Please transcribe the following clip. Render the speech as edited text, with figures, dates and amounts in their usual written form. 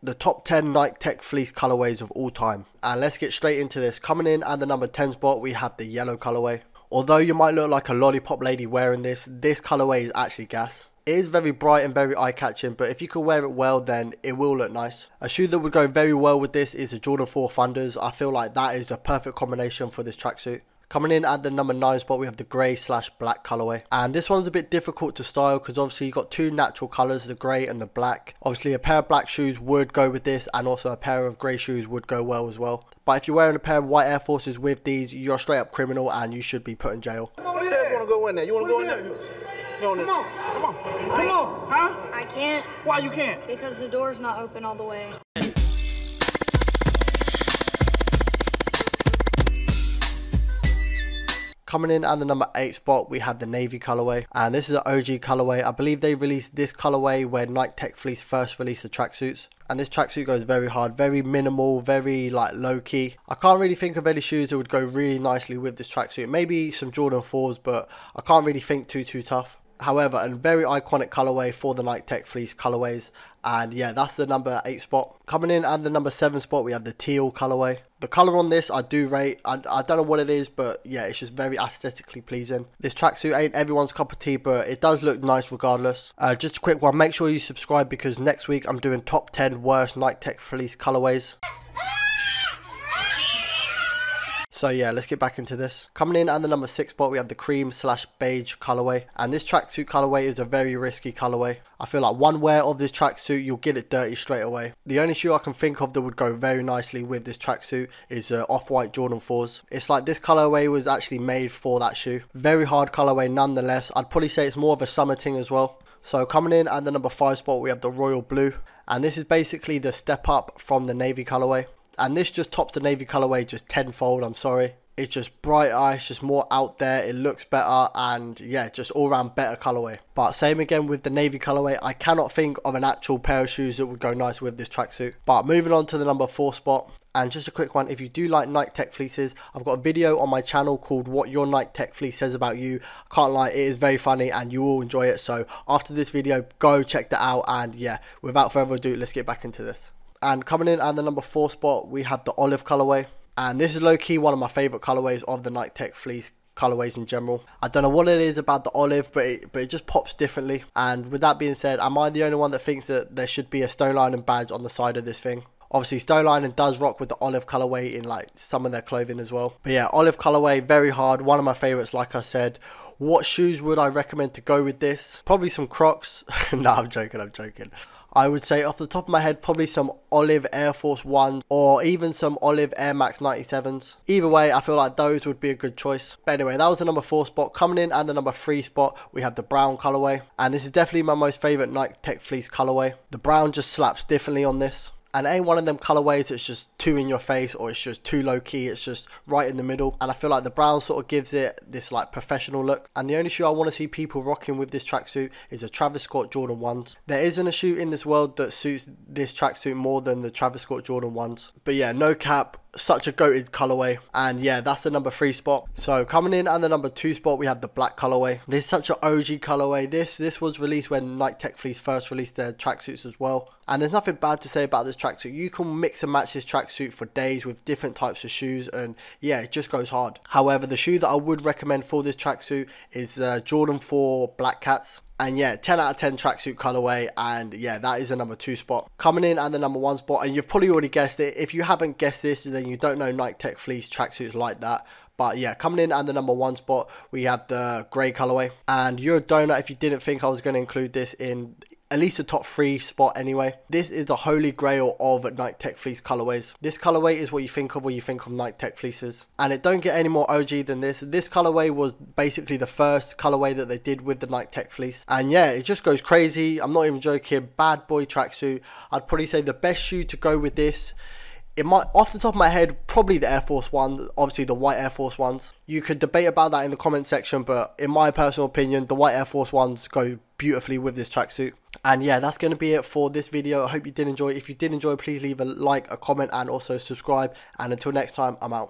the top 10 Nike Tech Fleece colorways of all time. And let's get straight into this. Coming in at the number 10 spot, we have the yellow colorway. Although you might look like a lollipop lady wearing this colorway is actually gas. It is very bright and very eye-catching, but if you can wear it well, then it will look nice. A shoe that would go very well with this is the Jordan 4 Thunders. I feel like that is the perfect combination for this tracksuit. Coming in at the number 9 spot, we have the grey/black colorway. And this one's a bit difficult to style because obviously you've got two natural colors, the grey and the black. Obviously a pair of black shoes would go with this, and also a pair of grey shoes would go well as well. But if you're wearing a pair of white Air Forces with these, you're a straight up criminal and you should be put in jail. Who said you want to go in there? You want to go in there? Come on. Huh? I can't. Why you can't? Because the door's not open all the way. Coming in at the number 8 spot, we have the navy colorway, and this is an OG colorway. I believe they released this colorway when Nike Tech Fleece first released the tracksuits, and this tracksuit goes very hard, very minimal, very like low key. I can't really think of any shoes that would go really nicely with this tracksuit. Maybe some Jordan 4s, but I can't really think too tough. However, a very iconic colorway for the Nike Tech Fleece colorways. And yeah, that's the number 8 spot. Coming in at the number 7 spot, we have the teal colorway. The color on this I do rate. I don't know what it is, but yeah, it's just very aesthetically pleasing. This tracksuit ain't everyone's cup of tea, but it does look nice regardless. Just a quick one, make sure you subscribe because next week I'm doing top 10 worst Nike Tech Fleece colorways. So yeah, let's get back into this. Coming in at the number 6 spot, we have the cream/beige colorway. And this tracksuit colorway is a very risky colorway. I feel like one wear of this tracksuit, you'll get it dirty straight away. The only shoe I can think of that would go very nicely with this tracksuit is off-white Jordan 4s. It's like this colorway was actually made for that shoe. Very hard colorway nonetheless. I'd probably say it's more of a summer thing as well. So coming in at the number 5 spot, we have the royal blue. And this is basically the step up from the navy colorway. And this just tops the navy colorway just tenfold, I'm sorry. It's just brighter, it's just more out there, it looks better, and yeah, just all around better colorway. But same again with the navy colorway, I cannot think of an actual pair of shoes that would go nice with this tracksuit. But moving on to the number 4 spot, and just a quick one, if you do like Nike Tech Fleeces, I've got a video on my channel called What Your Nike Tech Fleece Says About You. I can't lie, it is very funny and you will enjoy it. So after this video, go check that out, and yeah, without further ado, let's get back into this. And coming in at the number 4 spot, we have the olive colorway. And this is low-key one of my favorite colorways of the Nike Tech Fleece colorways in general. I don't know what it is about the olive, but it just pops differently. And with that being said, am I the only one that thinks that there should be a Stone Lining badge on the side of this thing? Obviously, Stone Lining does rock with the olive colorway in like some of their clothing as well. But yeah, olive colorway, very hard. One of my favorites, like I said. What shoes would I recommend to go with this? Probably some Crocs. No, I'm joking. I would say off the top of my head, probably some olive Air Force 1 or even some olive Air Max 97s. Either way, I feel like those would be a good choice. But anyway, that was the number 4 spot. Coming in at the number 3 spot, we have the brown colorway. And this is definitely my most favorite Nike Tech Fleece colorway. The brown just slaps differently on this. And it ain't one of them colorways that's just too in your face or it's just too low key, it's just right in the middle. And I feel like the brown sort of gives it this like professional look. And the only shoe I want to see people rocking with this tracksuit is the Travis Scott Jordan 1s. There isn't a shoe in this world that suits this tracksuit more than the Travis Scott Jordan 1s. But yeah, no cap, such a goated colorway. And yeah, that's the number 3 spot. So coming in at the number 2 spot, we have the black colorway. This is such an OG colorway. This was released when Nike Tech Fleece first released their tracksuits as well. And there's nothing bad to say about this tracksuit. You can mix and match this tracksuit for days with different types of shoes, and yeah, it just goes hard. However, the shoe that I would recommend for this tracksuit is Jordan 4 Black Cats. And yeah, 10 out of 10 tracksuit colorway, and yeah, that is the number 2 spot. Coming in at the number 1 spot, and you've probably already guessed it. If you haven't guessed this, then you don't know Nike Tech Fleece tracksuits like that. But yeah, coming in at the number 1 spot, we have the grey colorway. And you're a donut if you didn't think I was going to include this in at least a top 3 spot anyway. This is the holy grail of Nike Tech Fleece colorways. This colorway is what you think of when you think of Nike Tech Fleeces. And it don't get any more OG than this. This colorway was basically the first colorway that they did with the Nike Tech Fleece. And yeah, it just goes crazy. I'm not even joking. Bad boy tracksuit. I'd probably say the best shoe to go with this, it might, off the top of my head, probably the Air Force 1, obviously the white Air Force 1s. You could debate about that in the comment section, but in my personal opinion, the white Air Force 1s go beautifully with this tracksuit. And yeah, that's going to be it for this video. I hope you did enjoy. If you did enjoy, please leave a like, a comment, and also subscribe. And until next time, I'm out.